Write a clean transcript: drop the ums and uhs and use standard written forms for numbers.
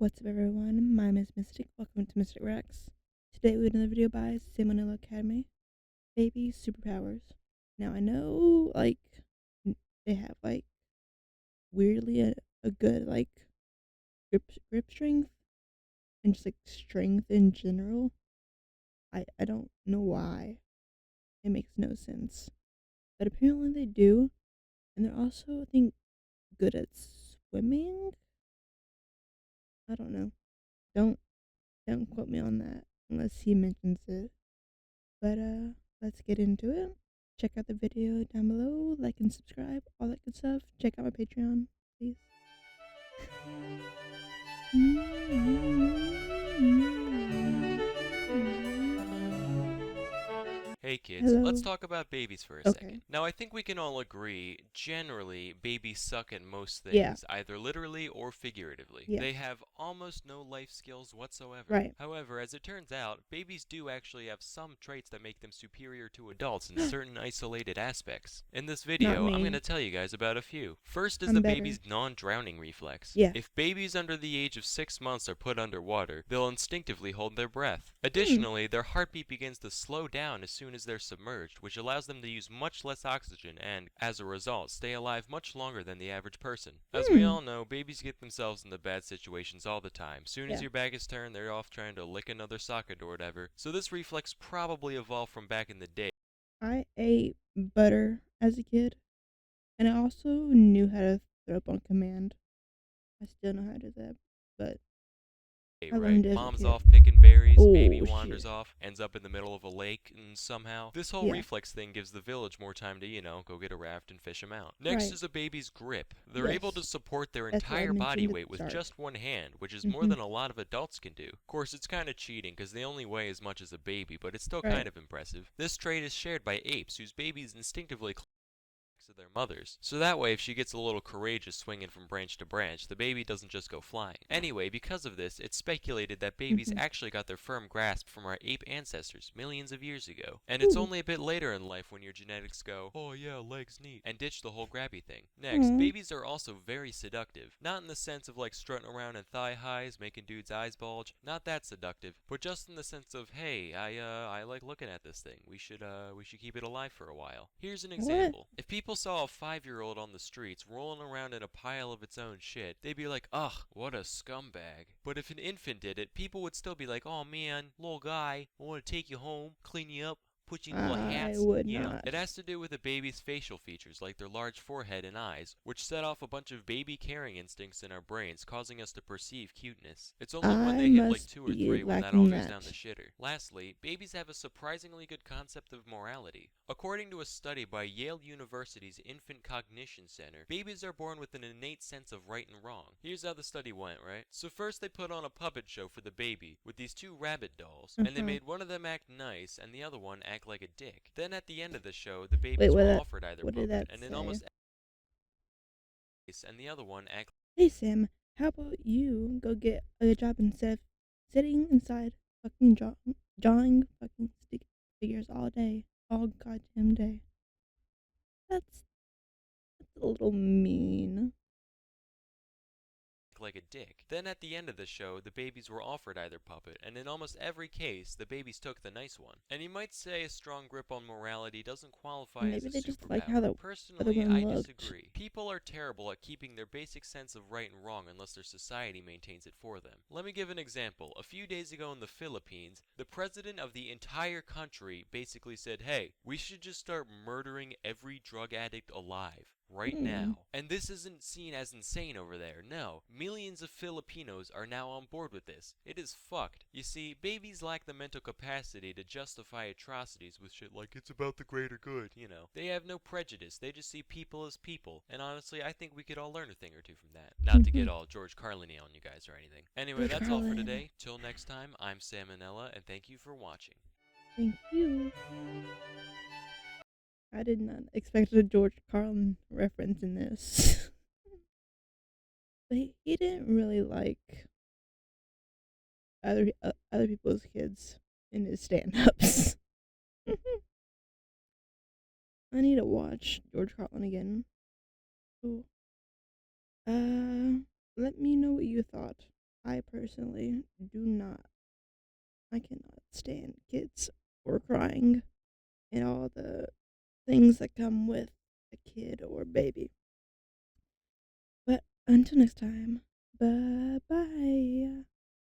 What's up, everyone? My name is Mistic. Welcome to Mistic Rex. Today we have another video by MistyMallow Academy. Baby Superpowers. Now I know, they have weirdly a good grip strength and just strength in general. I don't know why. It makes no sense, but apparently they do, and they're also I think good at swimming. I don't know. Don't don't quote me on that unless he mentions it. But let's get into it. Check out the video down below, like and subscribe, all that good stuff. Check out my Patreon, please. Hey kids, let's Hello. talk about babies for a Okay. second. Now I think we can all agree, generally, babies suck at most Yeah. things, either literally or figuratively. Yeah. They have almost no life skills whatsoever. Right. However, as it turns out, babies do actually have some traits that make them superior to adults in certain isolated aspects. In this Not video, I'm going me. to tell you guys about a few. First is I'm the better. baby's non-drowning reflex. Yeah. If babies under the age of 6 months are put underwater, they'll instinctively hold their breath. Additionally, their heartbeat begins to slow down as soon as they're submerged, which allows them to use much less oxygen and, as a result, stay alive much longer than the average person. As we all know, babies get themselves into bad situations all the time. Soon as Yeah. your back is turned, they're off trying to lick another socket or whatever. So this reflex probably evolved from back in the day. I ate butter as a kid, and I also knew how to throw up on command. I still know how to do that, but I Right? learned it as a Mom's kid. off picking berries, baby Oh wanders shit. off, ends up in the middle of a lake, and somehow, this whole Yeah. reflex thing gives the village more time to, go get a raft and fish them out. Next Right. is a baby's grip. They're able to Yes. support their That's what I entire body mentioned at weight the with start. just one hand, which is more than a lot of adults can do. Of course, it's kind of cheating because they only weigh as much as a baby, but it's still Right. kind of impressive. This trait is shared by apes, whose babies instinctively of their mothers. So that way, if she gets a little courageous swinging from branch to branch, the baby doesn't just go flying. Anyway, because of this, it's speculated that babies actually got their firm grasp from our ape ancestors millions of years ago. And it's only a bit later in life when your genetics go, oh yeah, legs neat, and ditch the whole grabby thing. Next, babies are also very seductive. Not in the sense of strutting around in thigh highs, making dudes' eyes bulge. Not that seductive, but just in the sense of, hey, I like looking at this thing. We should keep it alive for a while. Here's an example. If people saw a 5-year-old on the streets rolling around in a pile of its own shit, they'd be like, ugh, what a scumbag. But if an infant did it, people would still be like, oh man, little guy, I want to take you home, clean you up, put you in little hats. I would You know, not. it has to do with a baby's facial features, like their large forehead and eyes, which set off a bunch of baby caring instincts in our brains, causing us to perceive cuteness. It's only when I they hit like must 2 or be 3 when that all lacking goes down the that. shitter. Lastly, babies have a surprisingly good concept of morality. According to a study by Yale University's Infant Cognition Center, babies are born with an innate sense of right and wrong. Here's how the study went, right? So first they put on a puppet show for the baby with these 2 rabbit dolls, and they made one of them act nice and the other one act like a dick. Then at the end of the show, the Wait, babies were offered either what did puppet, that and in say? almost and the other one act. Hey Sam, how about you go get a job instead of sitting inside fucking drawing fucking stick figures all day, all goddamn day. That's a little mean. Like a dick. Then at the end of the show, the babies were offered either puppet, and in almost every case, the babies took the nice one. And you might say a strong grip on morality doesn't qualify Maybe as a they just like how superpower. the other Personally, one I looked. disagree. People are terrible at keeping their basic sense of right and wrong unless their society maintains it for them. Let me give an example. A few days ago in the Philippines, the president of the entire country basically said, hey, we should just start murdering every drug addict alive. Right now. And this isn't seen as insane over there. No, millions of Filipinos are now on board with this. It is fucked. You see, babies lack the mental capacity to justify atrocities with shit like it's about the greater good, you know. They have no prejudice. They just see people as people. And honestly, I think we could all learn a thing or two from that. Not to get all George Carlin-y on you guys or anything. Anyway, that's all for today. Till next time, I'm Salmonella, and thank you for watching. Thank you. I did not expect a George Carlin reference in this. But he didn't really like other people's kids in his stand-ups. I need to watch George Carlin again. Ooh. Let me know what you thought. I personally do not, I cannot stand kids or crying and all the things that come with a kid or baby. But until next time, bye bye.